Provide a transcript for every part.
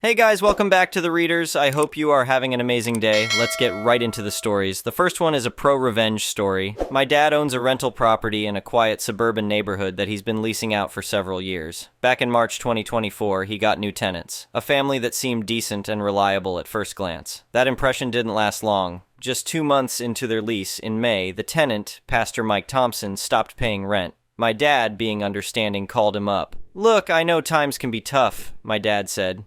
Hey guys, welcome back to The Readers. I hope you are having an amazing day. Let's get right into the stories. The first one is a pro-revenge story. My dad owns a rental property in a quiet suburban neighborhood that he's been leasing out for several years. Back in March 2024, he got new tenants, a family that seemed decent and reliable at first glance. That impression didn't last long. Just 2 months into their lease, in May, the tenant, Pastor Mike Thompson, stopped paying rent. My dad, being understanding, called him up. "Look, I know times can be tough," my dad said.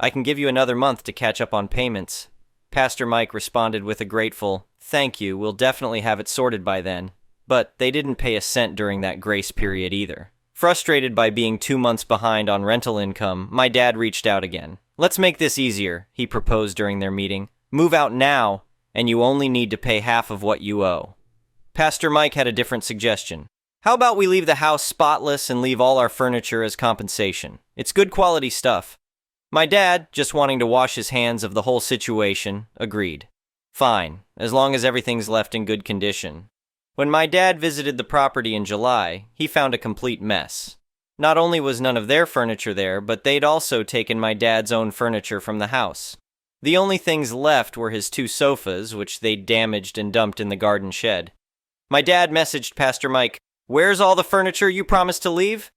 "I can give you another month to catch up on payments." Pastor Mike responded with a grateful, "Thank you, we'll definitely have it sorted by then." But they didn't pay a cent during that grace period either. Frustrated by being 2 months behind on rental income, my dad reached out again. "Let's make this easier," he proposed during their meeting. "Move out now, and you only need to pay half of what you owe." Pastor Mike had a different suggestion. "How about we leave the house spotless and leave all our furniture as compensation? It's good quality stuff." My dad, just wanting to wash his hands of the whole situation, agreed. Fine, as long as everything's left in good condition. When my dad visited the property in July, he found a complete mess. Not only was none of their furniture there, but they'd also taken my dad's own furniture from the house. The only things left were his 2 sofas, which they'd damaged and dumped in the garden shed. My dad messaged Pastor Mike, "Where's all the furniture you promised to leave?"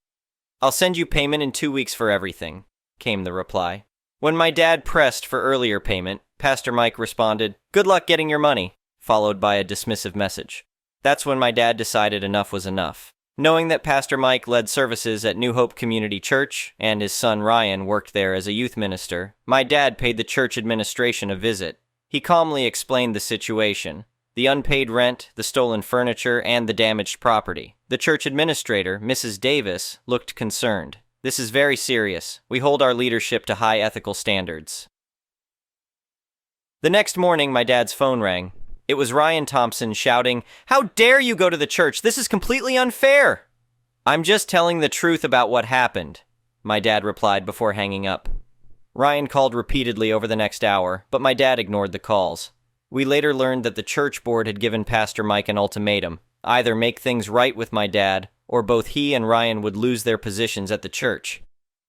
"I'll send you payment in 2 weeks for everything," came the reply. When my dad pressed for earlier payment, Pastor Mike responded, "Good luck getting your money," followed by a dismissive message. That's when my dad decided enough was enough. Knowing that Pastor Mike led services at New Hope Community Church and his son Ryan worked there as a youth minister, my dad paid the church administration a visit. He calmly explained the situation: the unpaid rent, the stolen furniture, and the damaged property. The church administrator, Mrs. Davis, looked concerned. "This is very serious. We hold our leadership to high ethical standards." The next morning, my dad's phone rang. It was Ryan Thompson shouting, "How dare you go to the church? This is completely unfair!" "I'm just telling the truth about what happened," my dad replied before hanging up. Ryan called repeatedly over the next hour, but my dad ignored the calls. We later learned that the church board had given Pastor Mike an ultimatum: either make things right with my dad, or both he and Ryan would lose their positions at the church.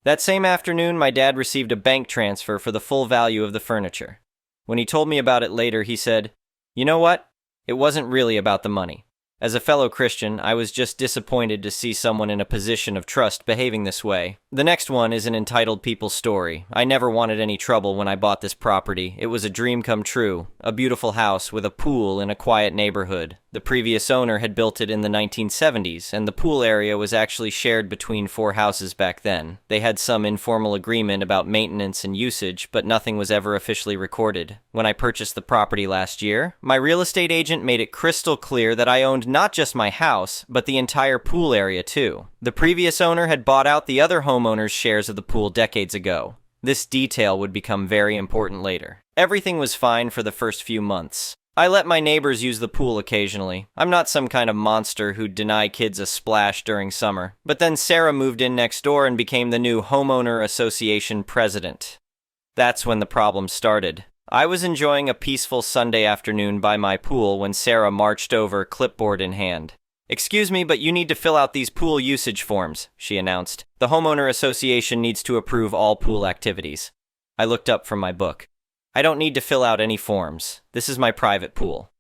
That same afternoon, my dad received a bank transfer for the full value of the furniture. When he told me about it later, he said, "You know what? It wasn't really about the money. As a fellow Christian, I was just disappointed to see someone in a position of trust behaving this way." The next one is an entitled people's story. I never wanted any trouble when I bought this property. It was a dream come true. A beautiful house with a pool in a quiet neighborhood. The previous owner had built it in the 1970s, and the pool area was actually shared between 4 houses back then. They had some informal agreement about maintenance and usage, but nothing was ever officially recorded. When I purchased the property last year, my real estate agent made it crystal clear that I owned not just my house, but the entire pool area too. The previous owner had bought out the other homeowners' shares of the pool decades ago. This detail would become very important later. Everything was fine for the first few months. I let my neighbors use the pool occasionally. I'm not some kind of monster who'd deny kids a splash during summer. But then Sarah moved in next door and became the new homeowner association president. That's when the problem started. I was enjoying a peaceful Sunday afternoon by my pool when Sarah marched over, clipboard in hand. "Excuse me, but you need to fill out these pool usage forms," she announced. "The homeowner association needs to approve all pool activities." I looked up from my book. "I don't need to fill out any forms. This is my private pool."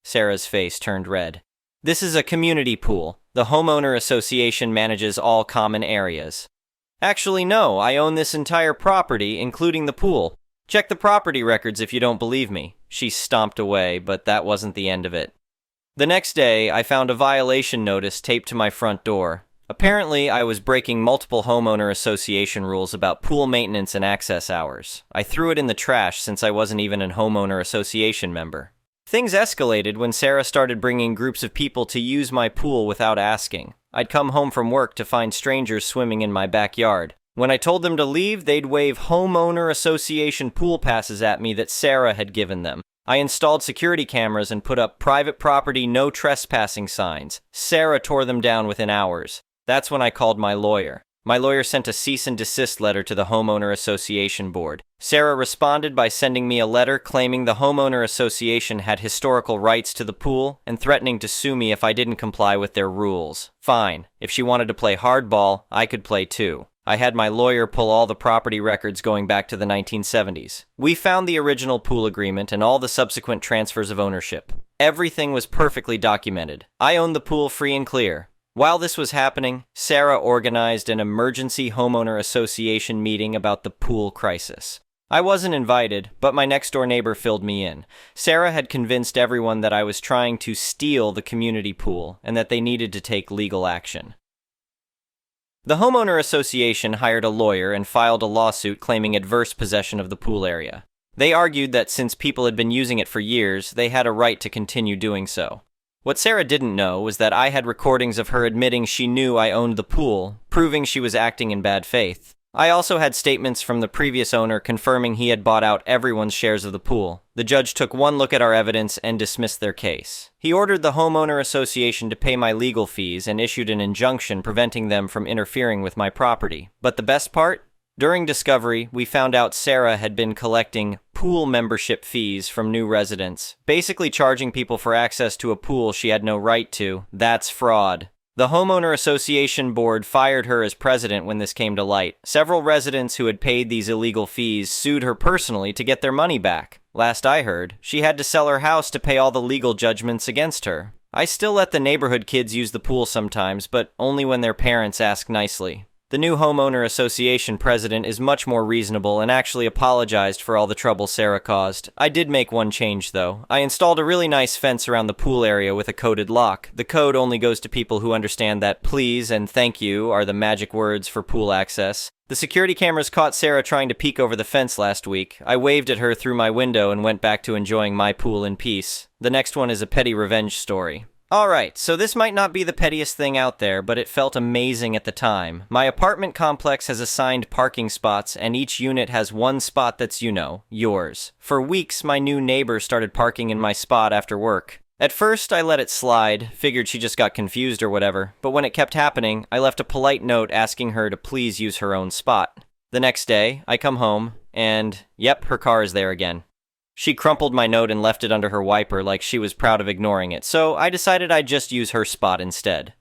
Sarah's face turned red. "This is a community pool. The homeowner association manages all common areas." "Actually, no, I own this entire property, including the pool. Check the property records if you don't believe me." She stomped away, but that wasn't the end of it. The next day, I found a violation notice taped to my front door. Apparently, I was breaking multiple homeowner association rules about pool maintenance and access hours. I threw it in the trash since I wasn't even a homeowner association member. Things escalated when Sarah started bringing groups of people to use my pool without asking. I'd come home from work to find strangers swimming in my backyard. When I told them to leave, they'd wave homeowner association pool passes at me that Sarah had given them. I installed security cameras and put up private property no trespassing signs. Sarah tore them down within hours. That's when I called my lawyer. My lawyer sent a cease and desist letter to the homeowner association board. Sarah responded by sending me a letter claiming the homeowner association had historical rights to the pool and threatening to sue me if I didn't comply with their rules. Fine. If she wanted to play hardball, I could play too. I had my lawyer pull all the property records going back to the 1970s. We found the original pool agreement and all the subsequent transfers of ownership. Everything was perfectly documented. I owned the pool free and clear. While this was happening, Sarah organized an emergency homeowner association meeting about the pool crisis. I wasn't invited, but my next-door neighbor filled me in. Sarah had convinced everyone that I was trying to steal the community pool and that they needed to take legal action. The homeowner association hired a lawyer and filed a lawsuit claiming adverse possession of the pool area. They argued that since people had been using it for years, they had a right to continue doing so. What Sarah didn't know was that I had recordings of her admitting she knew I owned the pool, proving she was acting in bad faith. I also had statements from the previous owner confirming he had bought out everyone's shares of the pool. The judge took one look at our evidence and dismissed their case. He ordered the homeowner association to pay my legal fees and issued an injunction preventing them from interfering with my property. But the best part? During discovery, we found out Sarah had been collecting pool membership fees from new residents, basically charging people for access to a pool she had no right to. That's fraud. The homeowner association board fired her as president when this came to light. Several residents who had paid these illegal fees sued her personally to get their money back. Last I heard, she had to sell her house to pay all the legal judgments against her. I still let the neighborhood kids use the pool sometimes, but only when their parents ask nicely. The new homeowner association president is much more reasonable and actually apologized for all the trouble Sarah caused. I did make one change, though. I installed a really nice fence around the pool area with a coded lock. The code only goes to people who understand that please and thank you are the magic words for pool access. The security cameras caught Sarah trying to peek over the fence last week. I waved at her through my window and went back to enjoying my pool in peace. The next one is a petty revenge story. Alright, so this might not be the pettiest thing out there, but it felt amazing at the time. My apartment complex has assigned parking spots, and each unit has one spot that's, yours. For weeks, my new neighbor started parking in my spot after work. At first, I let it slide, figured she just got confused or whatever, but when it kept happening, I left a polite note asking her to please use her own spot. The next day, I come home, and yep, her car is there again. She crumpled my note and left it under her wiper like she was proud of ignoring it, so I decided I'd just use her spot instead.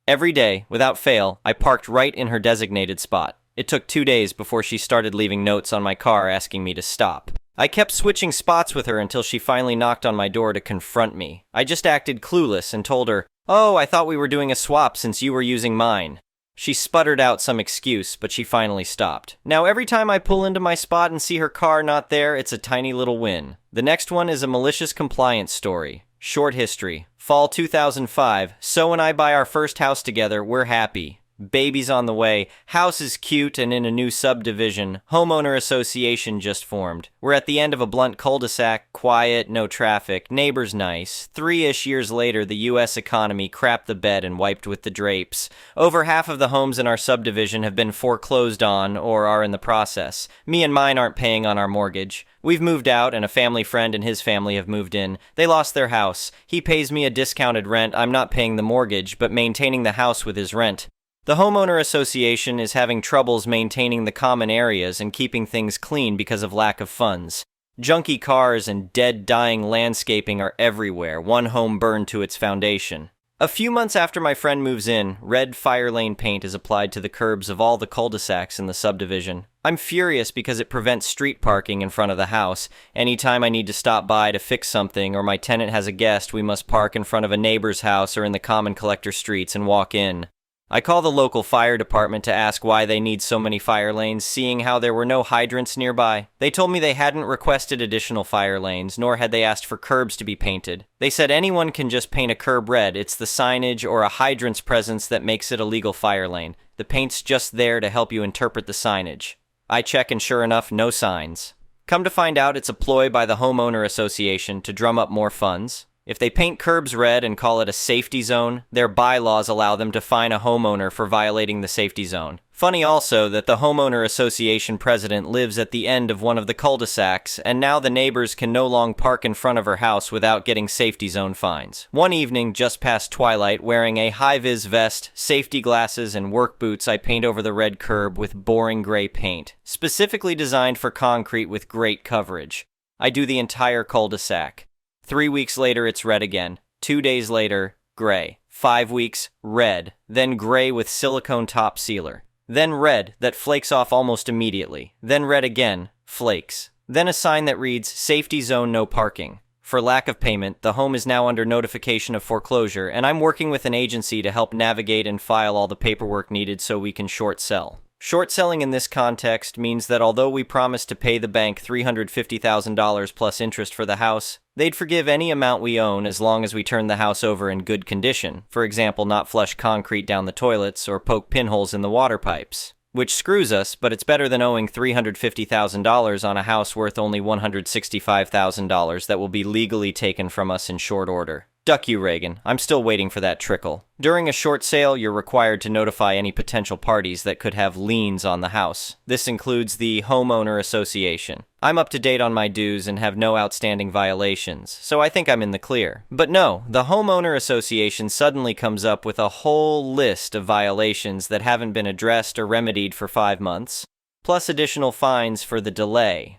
Every day, without fail, I parked right in her designated spot. It took 2 days before she started leaving notes on my car asking me to stop. I kept switching spots with her until she finally knocked on my door to confront me. I just acted clueless and told her, "Oh, I thought we were doing a swap since you were using mine." She sputtered out some excuse, but she finally stopped. Now every time I pull into my spot and see her car not there, it's a tiny little win. The next one is a malicious compliance story. Short history. Fall 2005, So and I buy our first house together, we're happy. Baby's on the way, house is cute and in a new subdivision, homeowner association just formed. We're at the end of a blunt cul-de-sac, quiet, no traffic, neighbors nice. 3-ish years later, the US economy crapped the bed and wiped with the drapes. Over half of the homes in our subdivision have been foreclosed on or are in the process. Me and mine aren't paying on our mortgage. We've moved out and a family friend and his family have moved in. They lost their house. He pays me a discounted rent. I'm not paying the mortgage, but maintaining the house with his rent. The homeowner association is having troubles maintaining the common areas and keeping things clean because of lack of funds. Junky cars and dead, dying landscaping are everywhere, one home burned to its foundation. A few months after my friend moves in, red fire lane paint is applied to the curbs of all the cul-de-sacs in the subdivision. I'm furious because it prevents street parking in front of the house. Anytime I need to stop by to fix something or my tenant has a guest, we must park in front of a neighbor's house or in the common collector streets and walk in. I call the local fire department to ask why they need so many fire lanes, seeing how there were no hydrants nearby. They told me they hadn't requested additional fire lanes, nor had they asked for curbs to be painted. They said anyone can just paint a curb red. It's the signage or a hydrant's presence that makes it a legal fire lane. The paint's just there to help you interpret the signage. I check and sure enough, no signs. Come to find out, it's a ploy by the homeowner association to drum up more funds. If they paint curbs red and call it a safety zone, their bylaws allow them to fine a homeowner for violating the safety zone. Funny also that the homeowner association president lives at the end of one of the cul-de-sacs, and now the neighbors can no longer park in front of her house without getting safety zone fines. One evening, just past twilight, wearing a high-vis vest, safety glasses, and work boots, I paint over the red curb with boring gray paint, specifically designed for concrete with great coverage. I do the entire cul-de-sac. 3 weeks later, it's red again. 2 days later, gray. 5 weeks, red. Then gray with silicone top sealer. Then red, that flakes off almost immediately. Then red again, flakes. Then a sign that reads, Safety Zone No Parking. For lack of payment, the home is now under notification of foreclosure, and I'm working with an agency to help navigate and file all the paperwork needed so we can short sell. Short selling in this context means that although we promised to pay the bank $350,000 plus interest for the house, they'd forgive any amount we own as long as we turn the house over in good condition, for example, not flush concrete down the toilets or poke pinholes in the water pipes. Which screws us, but it's better than owing $350,000 on a house worth only $165,000 that will be legally taken from us in short order. Duck you, Reagan. I'm still waiting for that trickle. During a short sale, you're required to notify any potential parties that could have liens on the house. This includes the homeowner association. I'm up to date on my dues and have no outstanding violations, so I think I'm in the clear. But no, the homeowner association suddenly comes up with a whole list of violations that haven't been addressed or remedied for 5 months, plus additional fines for the delay.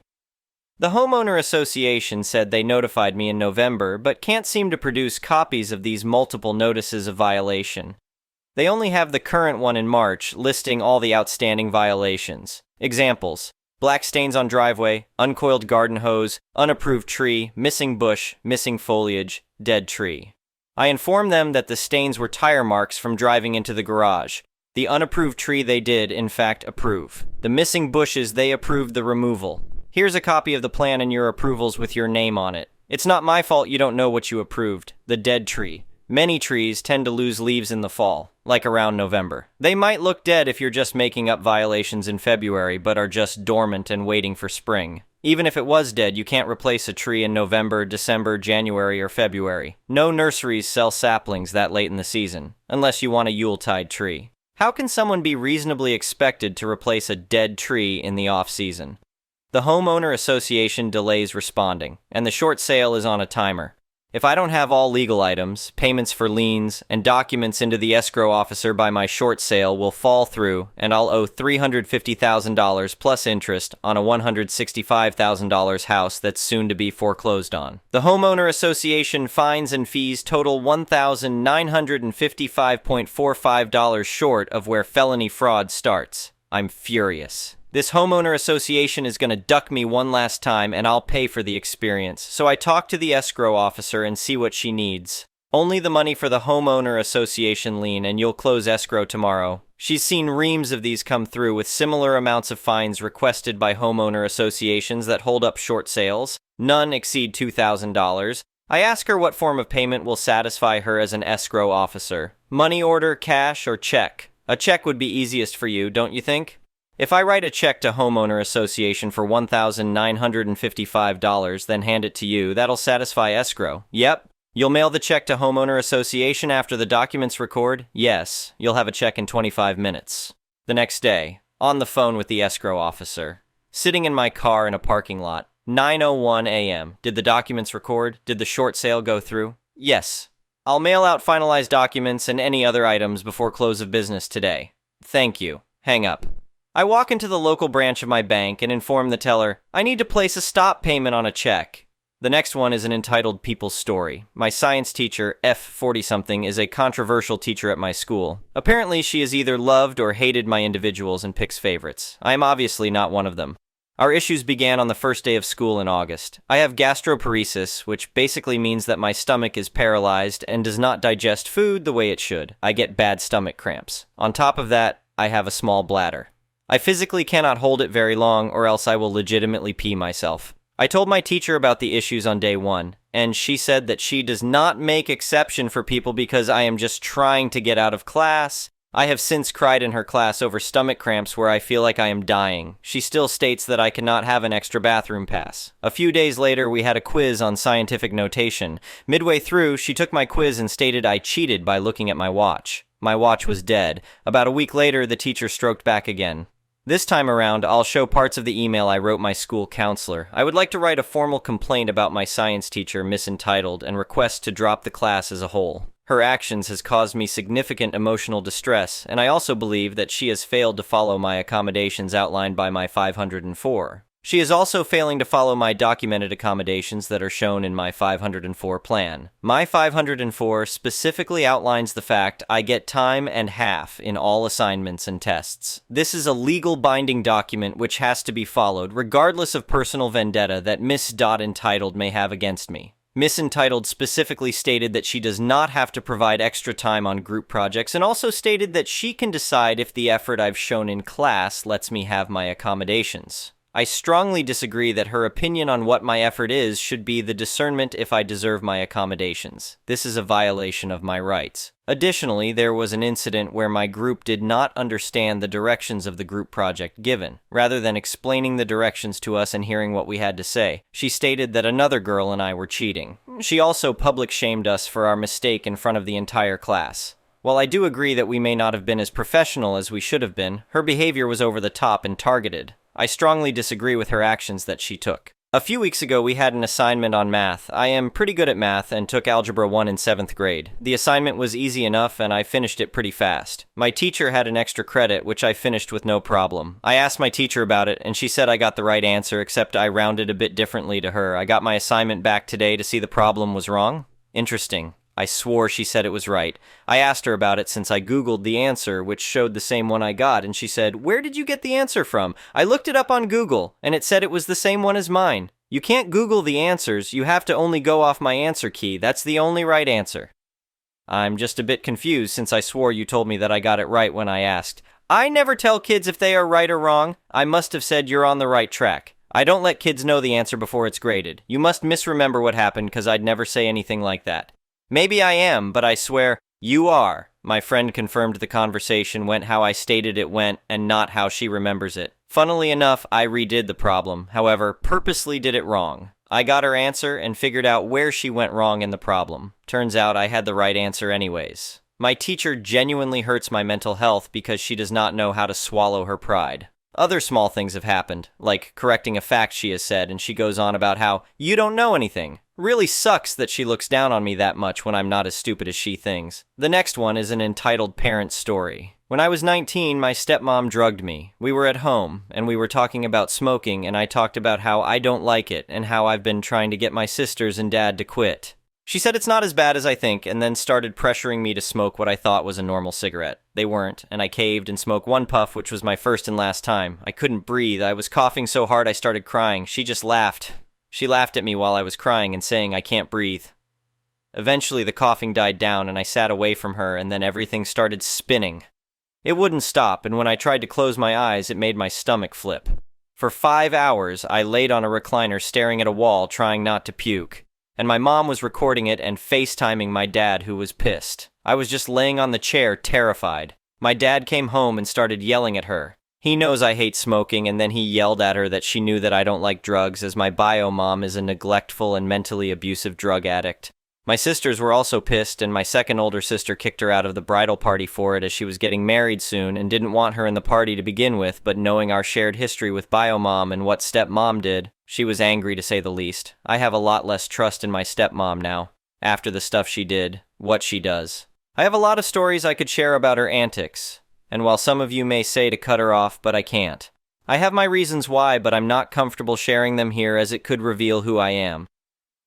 The homeowner association said they notified me in November, but can't seem to produce copies of these multiple notices of violation. They only have the current one in March, listing all the outstanding violations. Examples: black stains on driveway, uncoiled garden hose, unapproved tree, missing bush, missing foliage, dead tree. I informed them that the stains were tire marks from driving into the garage. The unapproved tree they did, in fact, approve. The missing bushes, they approved the removal. Here's a copy of the plan and your approvals with your name on it. It's not my fault you don't know what you approved. The dead tree. Many trees tend to lose leaves in the fall, like around November. They might look dead if you're just making up violations in February, but are just dormant and waiting for spring. Even if it was dead, you can't replace a tree in November, December, January, or February. No nurseries sell saplings that late in the season, unless you want a Yuletide tree. How can someone be reasonably expected to replace a dead tree in the off-season? The homeowner association delays responding, and the short sale is on a timer. If I don't have all legal items, payments for liens, and documents into the escrow officer by my short sale will fall through, and I'll owe $350,000 plus interest on a $165,000 house that's soon to be foreclosed on. The homeowner association fines and fees total $1,955.45 short of where felony fraud starts. I'm furious. This homeowner association is going to duck me one last time, and I'll pay for the experience. So I talk to the escrow officer and see what she needs. Only the money for the homeowner association lien, and you'll close escrow tomorrow. She's seen reams of these come through with similar amounts of fines requested by homeowner associations that hold up short sales. None exceed $2,000. I ask her what form of payment will satisfy her as an escrow officer. Money order, cash, or check? A check would be easiest for you, don't you think? If I write a check to homeowner association for $1,955, then hand it to you, that'll satisfy escrow. Yep. You'll mail the check to homeowner association after the documents record? Yes. You'll have a check in 25 minutes. The next day, on the phone with the escrow officer. Sitting in my car in a parking lot. 9:01 a.m. Did the documents record? Did the short sale go through? Yes. I'll mail out finalized documents and any other items before close of business today. Thank you. Hang up. I walk into the local branch of my bank and inform the teller, I need to place a stop payment on a check. The next one is an entitled People's Story. My science teacher, F40-something, is a controversial teacher at my school. Apparently, she has either loved or hated my individuals and picks favorites. I am obviously not one of them. Our issues began on the first day of school in August. I have gastroparesis, which basically means that my stomach is paralyzed and does not digest food the way it should. I get bad stomach cramps. On top of that, I have a small bladder. I physically cannot hold it very long, or else I will legitimately pee myself. I told my teacher about the issues on day 1, and she said that she does not make exception for people because I am just trying to get out of class. I have since cried in her class over stomach cramps where I feel like I am dying. She still states that I cannot have an extra bathroom pass. A few days later, we had a quiz on scientific notation. Midway through, she took my quiz and stated I cheated by looking at my watch. My watch was dead. About a week later, the teacher stroked back again. This time around, I'll show parts of the email I wrote my school counselor. I would like to write a formal complaint about my science teacher, misentitled, and request to drop the class as a whole. Her actions has caused me significant emotional distress, and I also believe that she has failed to follow my accommodations outlined by my 504. She is also failing to follow my documented accommodations that are shown in my 504 plan. My 504 specifically outlines the fact I get time and half in all assignments and tests. This is a legal binding document which has to be followed regardless of personal vendetta that Miss Entitled may have against me. Miss Entitled specifically stated that she does not have to provide extra time on group projects and also stated that she can decide if the effort I've shown in class lets me have my accommodations. I strongly disagree that her opinion on what my effort is should be the discernment if I deserve my accommodations. This is a violation of my rights. Additionally, there was an incident where my group did not understand the directions of the group project given. Rather than explaining the directions to us and hearing what we had to say, she stated that another girl and I were cheating. She also public shamed us for our mistake in front of the entire class. While I do agree that we may not have been as professional as we should have been, her behavior was over the top and targeted. I strongly disagree with her actions that she took. A few weeks ago, we had an assignment on math. I am pretty good at math and took Algebra 1 in 7th grade. The assignment was easy enough and I finished it pretty fast. My teacher had an extra credit, which I finished with no problem. I asked my teacher about it and she said I got the right answer, except I rounded a bit differently to her. I got my assignment back today to see the problem was wrong. Interesting. I swore she said it was right. I asked her about it since I Googled the answer, which showed the same one I got, and she said, "Where did you get the answer from?" I looked it up on Google, and it said it was the same one as mine. You can't Google the answers, you have to only go off my answer key. That's the only right answer. I'm just a bit confused since I swore you told me that I got it right when I asked. I never tell kids if they are right or wrong. I must have said you're on the right track. I don't let kids know the answer before it's graded. You must misremember what happened because I'd never say anything like that. Maybe I am, but I swear, you are. My friend confirmed the conversation went how I stated it went and not how she remembers it. Funnily enough, I redid the problem, however, purposely did it wrong. I got her answer and figured out where she went wrong in the problem. Turns out I had the right answer anyways. My teacher genuinely hurts my mental health because she does not know how to swallow her pride. Other small things have happened, like correcting a fact she has said, and she goes on about how, "You don't know anything." Really sucks that she looks down on me that much when I'm not as stupid as she thinks. The next one is an entitled parent story. When I was 19, my stepmom drugged me. We were at home, and we were talking about smoking, and I talked about how I don't like it, and how I've been trying to get my sisters and dad to quit. She said it's not as bad as I think, and then started pressuring me to smoke what I thought was a normal cigarette. They weren't, and I caved and smoked one puff, which was my first and last time. I couldn't breathe. I was coughing so hard I started crying. She just laughed. She laughed at me while I was crying and saying I can't breathe. Eventually the coughing died down and I sat away from her and then everything started spinning. It wouldn't stop, and when I tried to close my eyes it made my stomach flip. For 5 hours I laid on a recliner staring at a wall trying not to puke. And my mom was recording it and FaceTiming my dad, who was pissed. I was just laying on the chair terrified. My dad came home and started yelling at her. He knows I hate smoking, and then he yelled at her that she knew that I don't like drugs, as my bio mom is a neglectful and mentally abusive drug addict. My sisters were also pissed, and my second older sister kicked her out of the bridal party for it, as she was getting married soon and didn't want her in the party to begin with, but knowing our shared history with bio mom and what stepmom did, she was angry to say the least. I have a lot less trust in my stepmom now, after the stuff she did, what she does. I have a lot of stories I could share about her antics. And while some of you may say to cut her off, but I can't. I have my reasons why, but I'm not comfortable sharing them here as it could reveal who I am.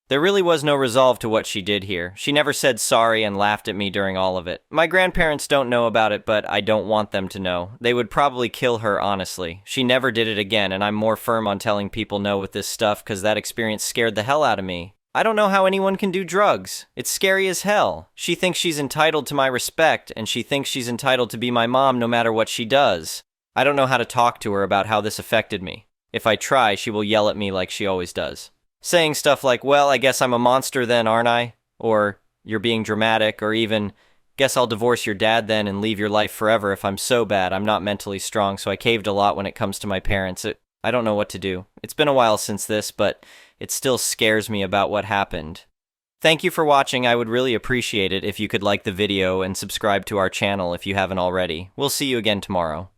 There really was no resolve to what she did here. She never said sorry and laughed at me during all of it. My grandparents don't know about it, but I don't want them to know. They would probably kill her, honestly. She never did it again, and I'm more firm on telling people no with this stuff because that experience scared the hell out of me. I don't know how anyone can do drugs. It's scary as hell. She thinks she's entitled to my respect, and she thinks she's entitled to be my mom no matter what she does. I don't know how to talk to her about how this affected me. If I try, she will yell at me like she always does. Saying stuff like, "Well, I guess I'm a monster then, aren't I?" Or, "You're being dramatic," or even, "Guess I'll divorce your dad then and leave your life forever if I'm so bad. I'm not mentally strong, so I caved a lot when it comes to my parents. I don't know what to do. It's been a while since this, but it still scares me about what happened. Thank you for watching. I would really appreciate it if you could like the video and subscribe to our channel if you haven't already. We'll see you again tomorrow.